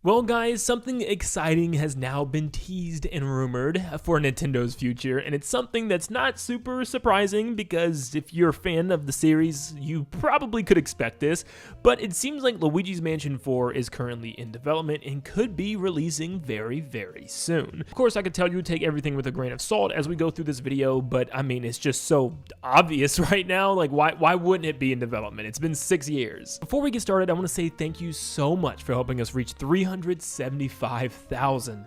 Well guys, something exciting has now been teased and rumored for Nintendo's future, and it's something that's not super surprising because if you're a fan of the series, you probably could expect this, but it seems like Luigi's Mansion 4 is currently in development and could be releasing very, very soon. Of course, I could tell you take everything with a grain of salt as we go through this video, but I mean, it's just so obvious right now, like why wouldn't it be in development? It's been 6 years. Before we get started, I want to say thank you so much for helping us reach 375,000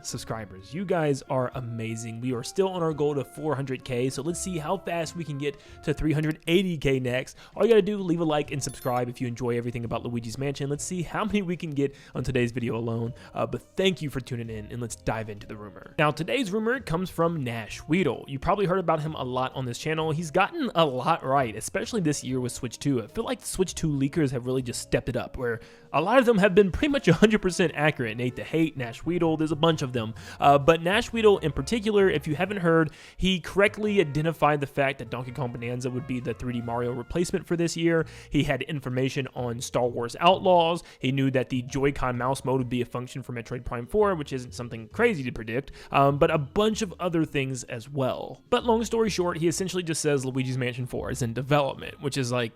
subscribers. You guys are amazing. We are still on our goal to 400k, so let's see how fast we can get to 380k next. All you gotta do, leave a like and subscribe if you enjoy everything about Luigi's Mansion. Let's see how many we can get on today's video alone, but thank you for tuning in, and let's dive into the rumor. Now, today's rumor comes from Nash, Weedle. You probably heard about him a lot on this channel. He's gotten a lot right, especially this year with Switch 2. I feel like the Switch 2 leakers have really just stepped it up, where a lot of them have been pretty much 100% accurate. Nate the Hate, Nash Weedle, there's a bunch of them. But Nash Weedle in particular, if you haven't heard, he correctly identified the fact that Donkey Kong Bonanza would be the 3D Mario replacement for this year. He had information on Star Wars Outlaws. He knew that the Joy-Con mouse mode would be a function for Metroid Prime 4, which isn't something crazy to predict, but a bunch of other things as well. But long story short, he essentially just says Luigi's Mansion 4 is in development, which is like,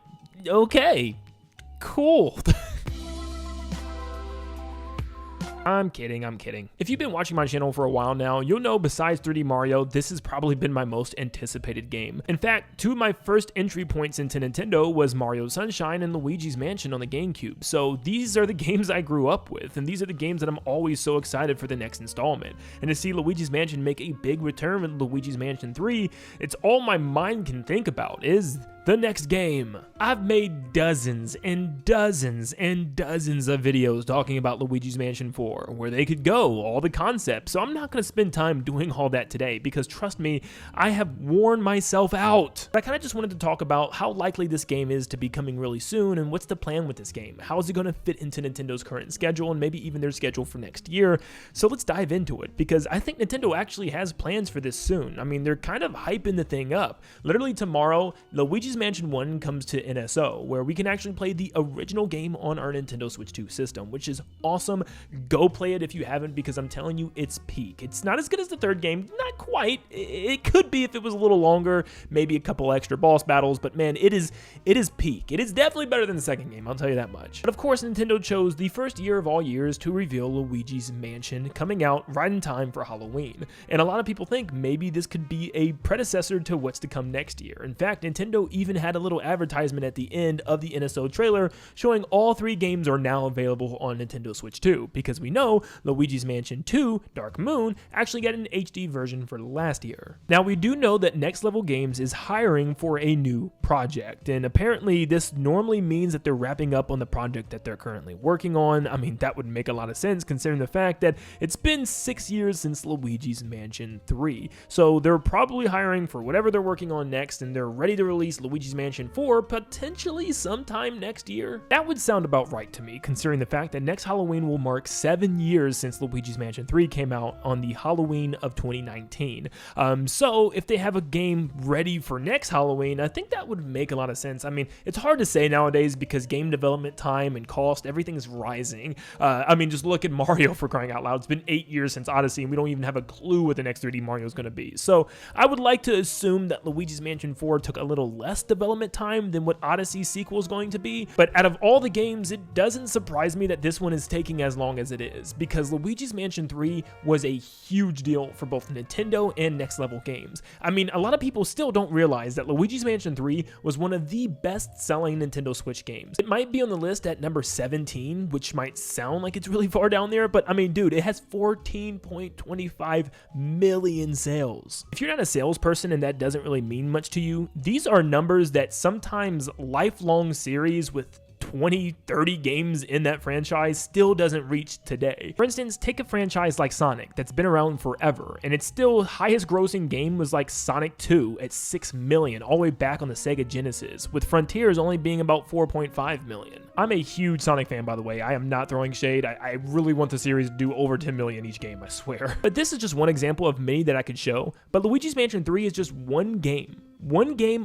okay, cool. I'm kidding. If you've been watching my channel for a while now, you'll know besides 3D Mario, this has probably been my most anticipated game. In fact, two of my first entry points into Nintendo was Mario Sunshine and Luigi's Mansion on the GameCube. So these are the games I grew up with, and these are the games that I'm always so excited for the next installment. And to see Luigi's Mansion make a big return with Luigi's Mansion 3, it's all my mind can think about is the next game. I've made dozens and dozens and dozens of videos talking about Luigi's Mansion 4, where they could go, all the concepts, so I'm not going to spend time doing all that today because trust me, I have worn myself out. I kind of just wanted to talk about how likely this game is to be coming really soon and what's the plan with this game. How is it going to fit into Nintendo's current schedule and maybe even their schedule for next year? So let's dive into it because I think Nintendo actually has plans for this soon. I mean, they're kind of hyping the thing up. Literally tomorrow, Luigi's Mansion 1 comes to NSO, where we can actually play the original game on our Nintendo Switch 2 system, which is awesome. Go play it if you haven't, because I'm telling you, it's peak. It's not as good as the third game, not quite. It could be if it was a little longer, maybe a couple extra boss battles, but man, it is peak. It is definitely better than the second game, I'll tell you that much. But of course, Nintendo chose the first year of all years to reveal Luigi's Mansion, coming out right in time for Halloween. And a lot of people think maybe this could be a predecessor to what's to come next year. In fact, Nintendo even had a little advertisement at the end of the NSO trailer showing all three games are now available on Nintendo Switch 2, because we know Luigi's Mansion 2 Dark Moon actually got an HD version for last year. Now, we do know that Next Level Games is hiring for a new project, and apparently this normally means that they're wrapping up on the project that they're currently working on. I mean, that would make a lot of sense considering the fact that it's been 6 years since Luigi's Mansion 3. So they're probably hiring for whatever they're working on next, and they're ready to release Luigi's Mansion 4 potentially sometime next year. That would sound about right to me, considering the fact that next Halloween will mark 7 years since Luigi's Mansion 3 came out on the Halloween of 2019. So if they have a game ready for next Halloween, I think that would make a lot of sense. I mean, it's hard to say nowadays because game development time and cost, everything's rising. I mean, just look at Mario, for crying out loud. It's been 8 years since Odyssey, and we don't even have a clue what the next 3D Mario is going to be. So I would like to assume that Luigi's Mansion 4 took a little less development time than what Odyssey's sequel is going to be, but out of all the games, it doesn't surprise me that this one is taking as long as it is, because Luigi's Mansion 3 was a huge deal for both Nintendo and Next Level Games. I mean, a lot of people still don't realize that Luigi's Mansion 3 was one of the best-selling Nintendo Switch games. It might be on the list at number 17, which might sound like it's really far down there, but I mean, dude, it has 14.25 million sales. If you're not a salesperson and that doesn't really mean much to you, these are numbers that sometimes lifelong series with 20, 30 games in that franchise still doesn't reach today. For instance, take a franchise like Sonic that's been around forever, and its still highest grossing game was like Sonic 2 at 6 million, all the way back on the Sega Genesis, with Frontiers only being about 4.5 million. I'm a huge Sonic fan, by the way. I am not throwing shade. I really want the series to do over 10 million each game, I swear. But this is just one example of many that I could show, but Luigi's Mansion 3 is just one game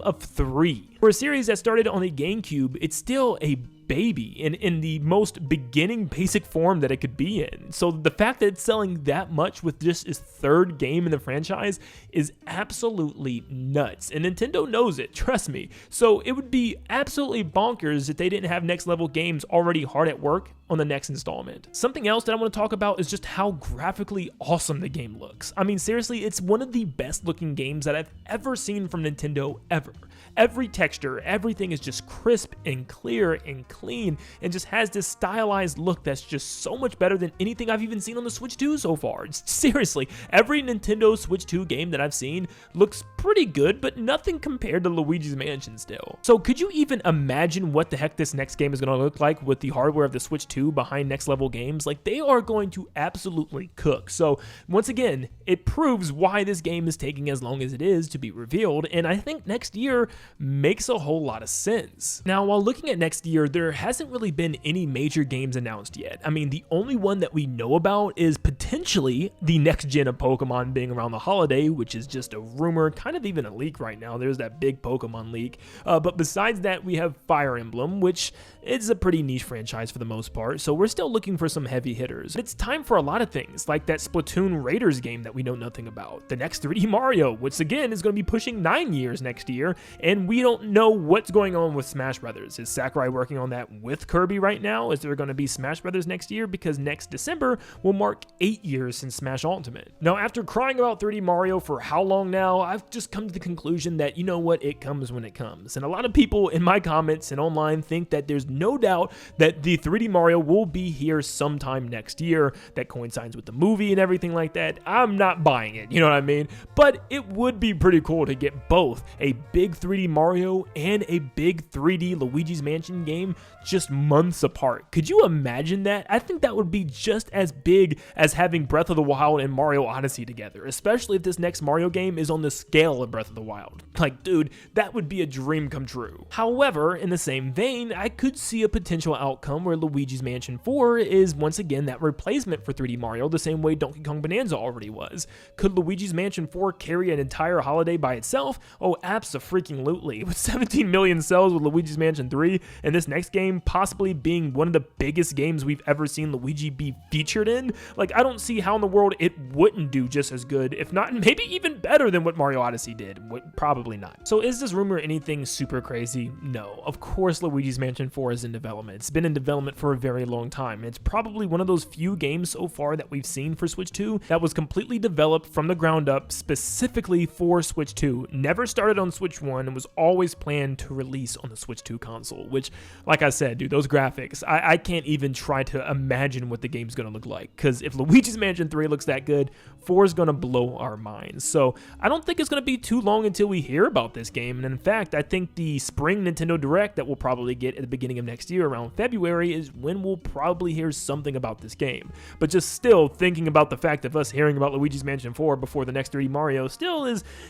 of 3. For a series that started on the GameCube, it's still a baby in the most beginning basic form that it could be in. So the fact that it's selling that much with just its third game in the franchise is absolutely nuts, and Nintendo knows it, trust me. So it would be absolutely bonkers if they didn't have next level games already hard at work on the next installment. Something else that I want to talk about is just how graphically awesome the game looks. I mean, seriously, it's one of the best looking games that I've ever seen from Nintendo ever. Every texture, everything is just crisp and clear and clean, and just has this stylized look that's just so much better than anything I've even seen on the Switch 2 so far. Seriously, every Nintendo Switch 2 game that I've seen looks pretty good, but nothing compared to Luigi's Mansion still. So could you even imagine what the heck this next game is going to look like with the hardware of the Switch 2 behind next level games? Like, they are going to absolutely cook. So once again, it proves why this game is taking as long as it is to be revealed, and I think next year makes a whole lot of sense. Now, while looking at next year, there hasn't really been any major games announced yet. I mean, the only one that we know about is potentially the next gen of Pokemon being around the holiday, which is just a rumor, kind of even a leak right now. There's that big Pokemon leak. But besides that, we have Fire Emblem, which is a pretty niche franchise for the most part, so we're still looking for some heavy hitters. It's time for a lot of things, like that Splatoon Raiders game that we know nothing about, the next 3D Mario, which again is going to be pushing 9 years next year, and we don't know what's going on with Smash Brothers. Is Sakurai working on that with Kirby right now? Is there going to be Smash Brothers next year? Because next December will mark 8 years since Smash Ultimate. Now, after crying about 3D Mario for how long now, I've just come to the conclusion that, you know what, it comes when it comes. And a lot of people in my comments and online think that there's no doubt that the 3D Mario will be here sometime next year, that coincides with the movie and everything like that. I'm not buying it, you know what I mean? But it would be pretty cool to get both a big 3D Mario and a big 3D Luigi's Mansion game just months apart. Could you imagine that? I think that would be just as big as having Breath of the Wild and Mario Odyssey together, especially if this next Mario game is on the scale of Breath of the Wild. Like, dude, that would be a dream come true. However, in the same vein, I could see a potential outcome where Luigi's Mansion 4 is once again that replacement for 3D Mario, the same way Donkey Kong Bonanza already was. Could Luigi's Mansion 4 carry an entire holiday by itself? Oh, abso-freaking-lutely. With 17 million sales with Luigi's Mansion 3, and this next game possibly being one of the biggest games we've ever seen Luigi be featured in, like, I don't see how in the world it wouldn't do just as good, if not maybe even better than what Mario Odyssey did. Probably not. So is this rumor anything super crazy? No. Of course Luigi's Mansion 4 is in development. It's been in development for a very long time. It's probably one of those few games so far that we've seen for Switch 2 that was completely developed from the ground up specifically for Switch 2. Never started on Switch 1 and was always planned to release on the Switch 2 console, which, like I said, dude, those graphics, I can't even try to imagine what the game's gonna look like, because if Luigi's Mansion 3 looks that good, 4 is gonna blow our minds. So I don't think it's gonna be too long until we hear about this game, and in fact, I think the spring Nintendo Direct that we'll probably get at the beginning of next year, around February, is when we'll probably hear something about this game. But just still thinking about the fact of us hearing about Luigi's Mansion 4 before the next 3D Mario still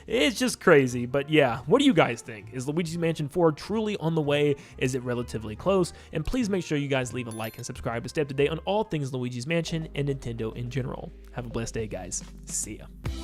it's just crazy. But yeah, what do you guys think? Is Luigi's Mansion 4 truly on the way? Is it relatively close? And please make sure you guys leave a like and subscribe to stay up to date on all things Luigi's Mansion and Nintendo in general. Have a blessed day, guys. See ya.